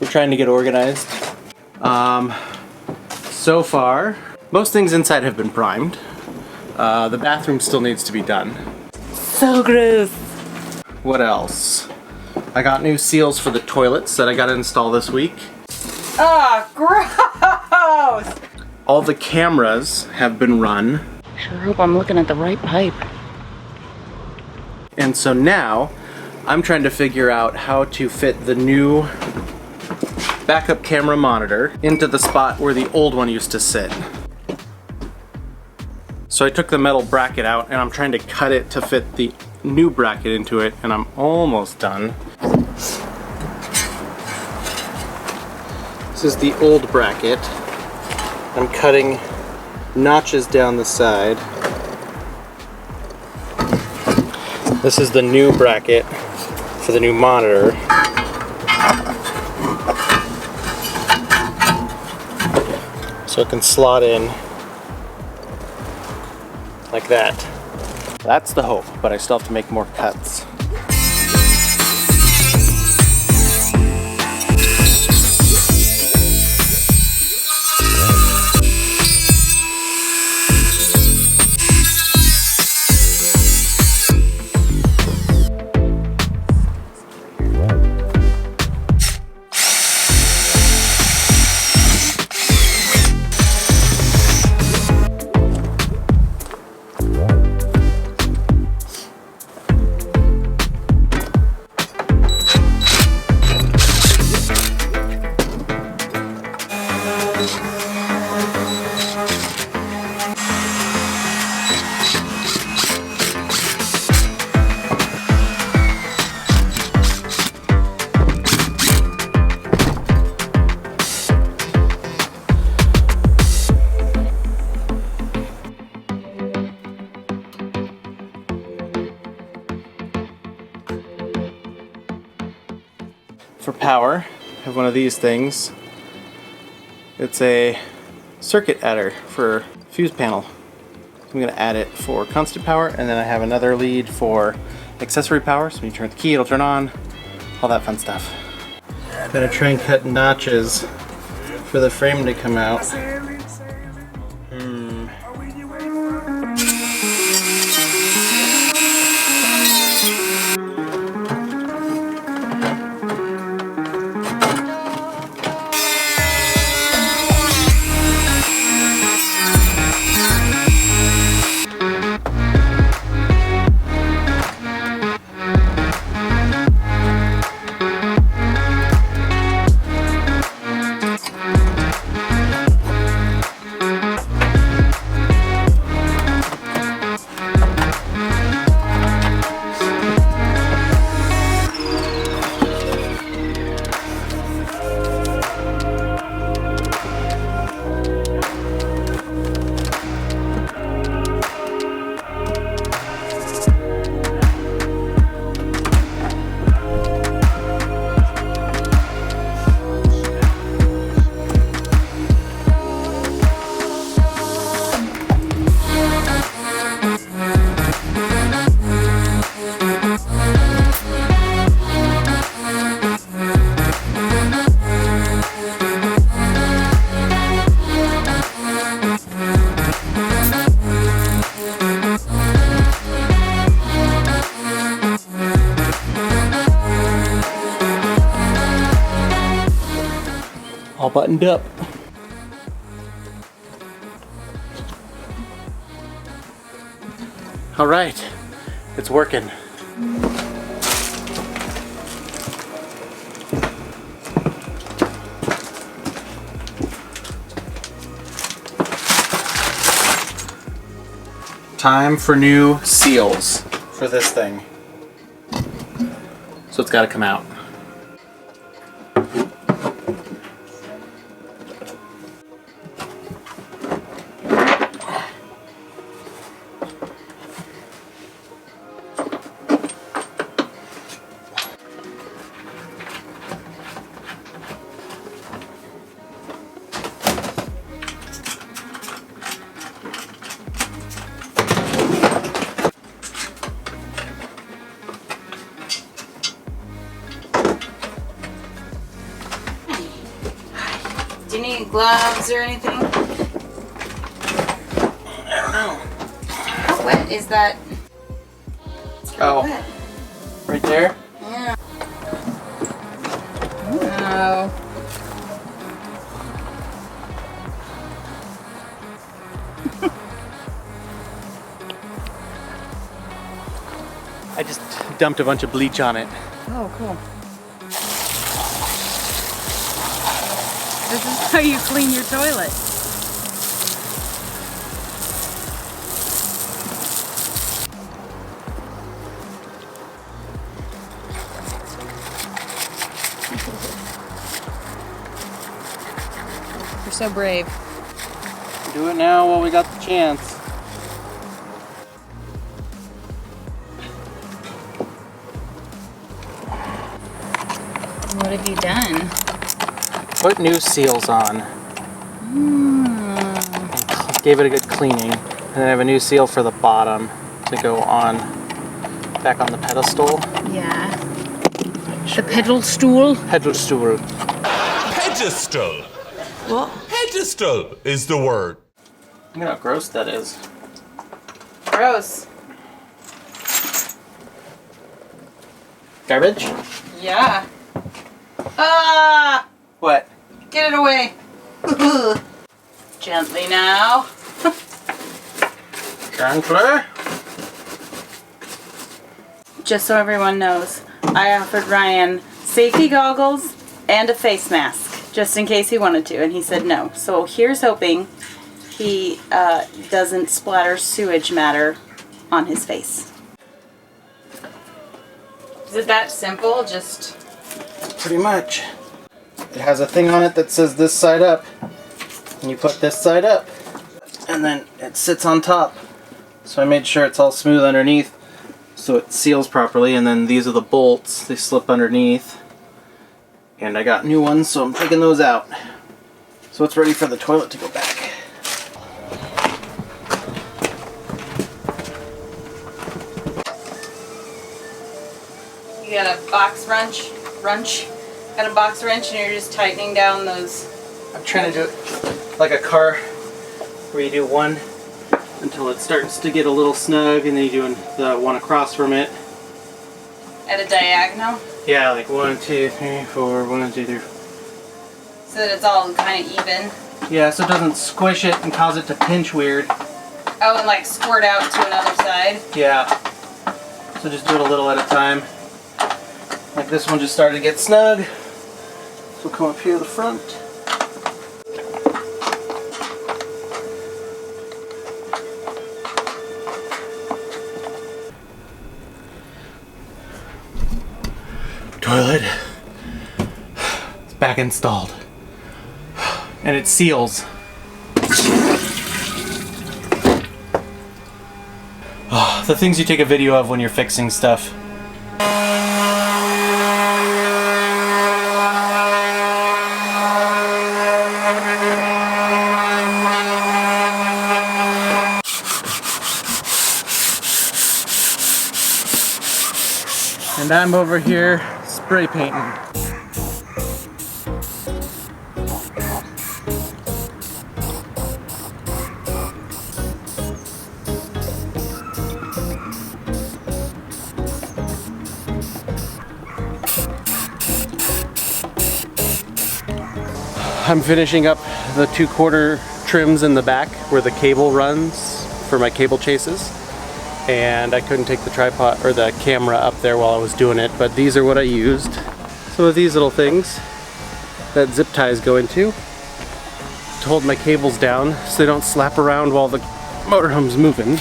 We're trying to get organized. So far, most things inside have been primed. The bathroom still needs to be done. So gross. What else? I got new seals for the toilets that I got to install this week. Ah, gross! All the cameras have been run. Sure hope I'm looking at the right pipe. And so now, I'm trying to figure out how to fit the new backup camera monitor into the spot where the old one used to sit. So I took the metal bracket out and I'm trying to cut it to fit the new bracket into it, and I'm almost done. This is the old bracket. I'm cutting notches down the side. This is the new bracket for the new monitor. So it can slot in like that. That's the hope, but I still have to make more cuts. For power, I have one of these things. It's a circuit adder for fuse panel. So I'm going to add it for constant power, and then I have another lead for accessory power. So when you turn the key, it'll turn on, all that fun stuff. I'm going to try and cut notches for the frame to come out. All buttoned up. All right, it's working. Time for new seals for this thing. So it's got to come out. Do you need gloves or anything? I don't know. How wet is that? It's really wet. Right there? Yeah. No. I just dumped a bunch of bleach on it. Oh, cool. This is how you clean your toilet. You're so brave. Do it now while we got the chance. What have you done? Put new seals on. Gave it a good cleaning. And then I have a new seal for the bottom to go on, back on the pedestal. Yeah. The pedal stool? Pedestal. Pedestal. What? Pedestal is the word. Look at how gross that is. Gross. Garbage? Yeah. Ah! What? Get it away. Gently now. Gentler? Just so everyone knows, I offered Ryan safety goggles and a face mask, just in case he wanted to, and he said no. So here's hoping he doesn't splatter sewage matter on his face. Is it that simple? Just... Pretty much. It has a thing on it that says this side up. And you put this side up. And then it sits on top. So I made sure it's all smooth underneath so it seals properly. And then these are the bolts. They slip underneath. And I got new ones, so I'm taking those out. So it's ready for the toilet to go back. You got a box wrench? Got a box wrench and you're just tightening down those. I'm trying to do it like a car where you do one until it starts to get a little snug and then you do the one across from it. At a diagonal? Yeah, like 1, 2, 3, 4, 1, 2, 3. So that it's all kind of even. Yeah, so it doesn't squish it and cause it to pinch weird. Oh, and like squirt out to another side? Yeah. So just do it a little at a time. Like this one just started to get snug. So we'll come up here to the front. Toilet. It's back installed. And it seals. Oh, the things you take a video of when you're fixing stuff. And I'm over here spray painting. I'm finishing up the 2/4 trims in the back where the cable runs for my cable chases. And I couldn't take the tripod or the camera up there while I was doing it, but these are what I used. Some of these little things that zip ties go into to hold my cables down so they don't slap around while the motorhome's moving.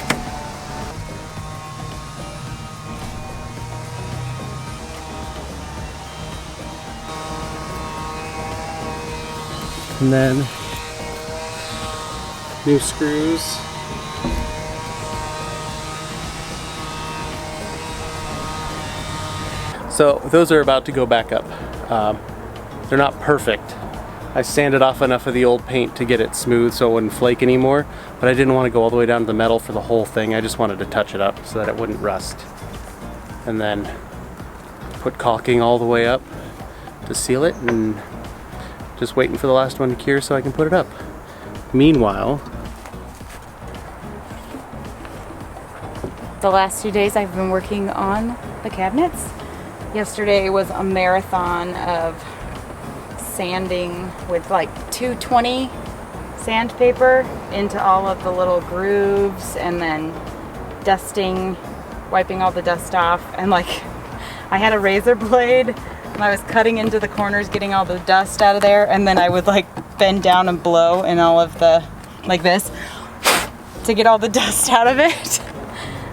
And then new screws. So those are about to go back up. They're not perfect. I sanded off enough of the old paint to get it smooth so it wouldn't flake anymore, but I didn't want to go all the way down to the metal for the whole thing. I just wanted to touch it up so that it wouldn't rust. And then put caulking all the way up to seal it and Just waiting for the last one to cure so I can put it up. Meanwhile, the last 2 days I've been working on the cabinets. Yesterday was a marathon of sanding with like 220 sandpaper into all of the little grooves, and then dusting, wiping all the dust off. And like, I had a razor blade and I was cutting into the corners, getting all the dust out of there, and then I would like bend down and blow in all of the, like this, to get all the dust out of it.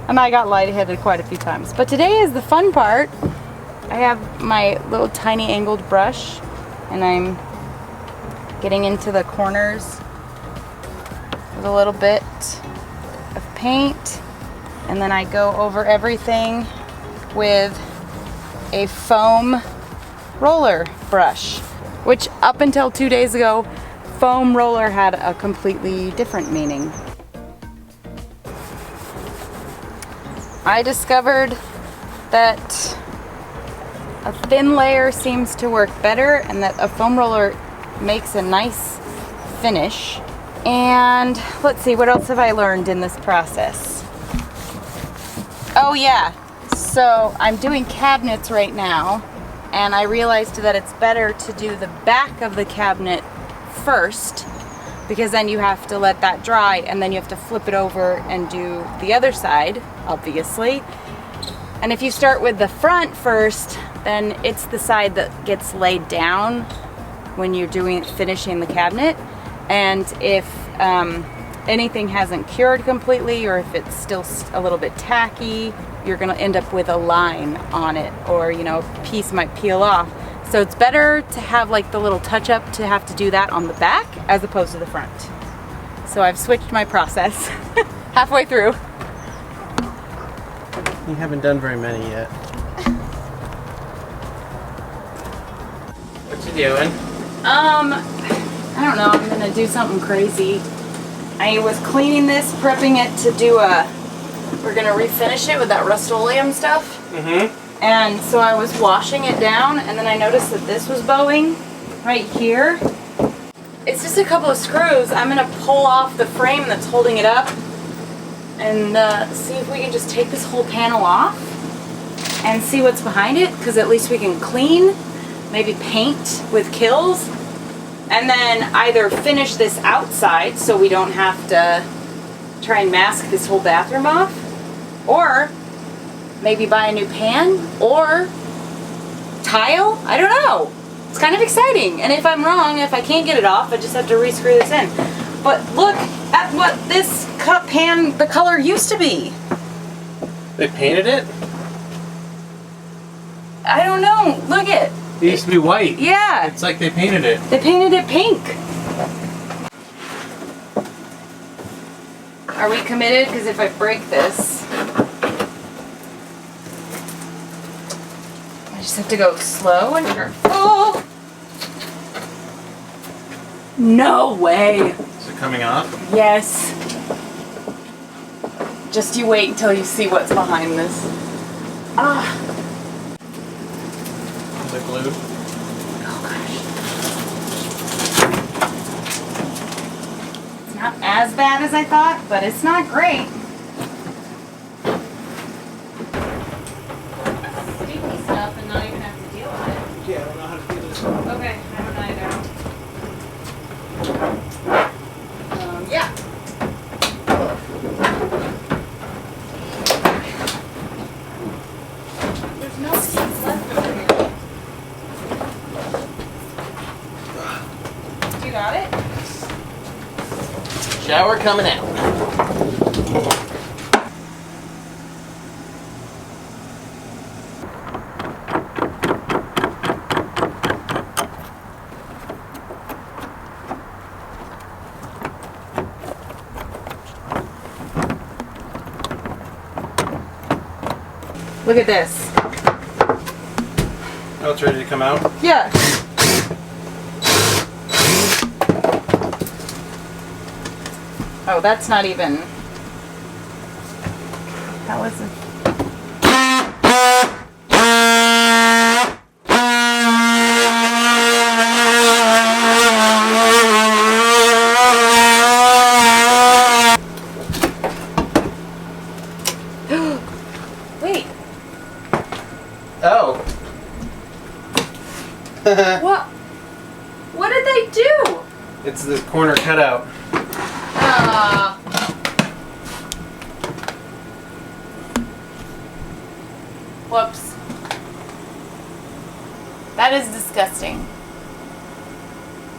And I got lightheaded quite a few times. But today is the fun part. I have my little tiny angled brush, and I'm getting into the corners with a little bit of paint, and then I go over everything with a foam roller brush, which up until 2 days ago, foam roller had a completely different meaning. I discovered that a thin layer seems to work better, and that a foam roller makes a nice finish. And let's see, what else have I learned in this process? Oh yeah, so I'm doing cabinets right now, and I realized that it's better to do the back of the cabinet first, because then you have to let that dry, and then you have to flip it over and do the other side, obviously. And if you start with the front first, then it's the side that gets laid down when you're finishing the cabinet. And if anything hasn't cured completely, or if it's still a little bit tacky, you're gonna end up with a line on it, or a piece might peel off. So it's better to have like the little touch up to have to do that on the back as opposed to the front. So I've switched my process halfway through. you haven't done very many yet. What you doing? I don't know, I'm gonna do something crazy. I was cleaning this, prepping it to do we're gonna refinish it with that Rust-Oleum stuff. Mm-hmm. And so I was washing it down, and then I noticed that this was bowing right here. It's just a couple of screws. I'm gonna pull off the frame that's holding it up, and see if we can just take this whole panel off and see what's behind it, because at least we can clean, maybe paint with Kills, and then either finish this outside so we don't have to try and mask this whole bathroom off, or maybe buy a new pan or tile. I don't know. It's kind of exciting. And if I'm wrong, if I can't get it off, I just have to rescrew this in. But look at what this pan, the color used to be. They painted it? I don't know. Look at. It used to be white. Yeah. It's like they painted it. They painted it pink. Are we committed? Because if I break this, I just have to go slow and turn. Oh! No way! Is it coming off? Yes. Just you wait until you see what's behind this. Ah. Is it glued? Oh gosh. It's not as bad as I thought, but it's not great. Sticky stuff and not even have to deal with it. Yeah, I don't know how to do this. Okay, I don't either. Yeah. There's no seats left over here. You got it? Shower coming out. Look at this. Oh, it's ready to come out? Yeah. Oh, that's not even. How is it? What? What did they do? It's this corner cutout. Whoops. That is disgusting.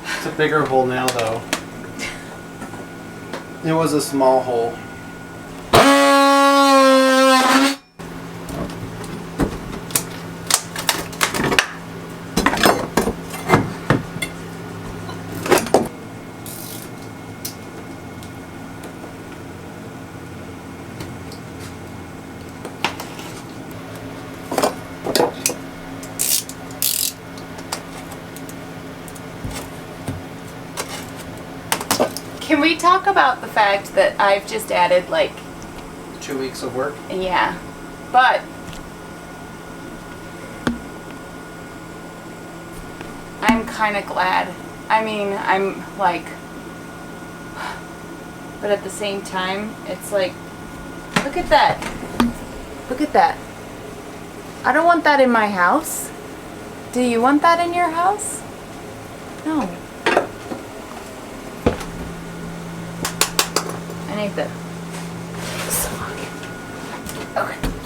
It's a bigger hole now, though. It was a small hole. Can we talk about the fact that I've just added, like, 2 weeks of work. yeah, but I'm kind of glad. I mean, I'm like, but at the same time, it's like, look at that. Look at that. I don't want that in my house. Do you want that in your house? No. I need the sock. Okay.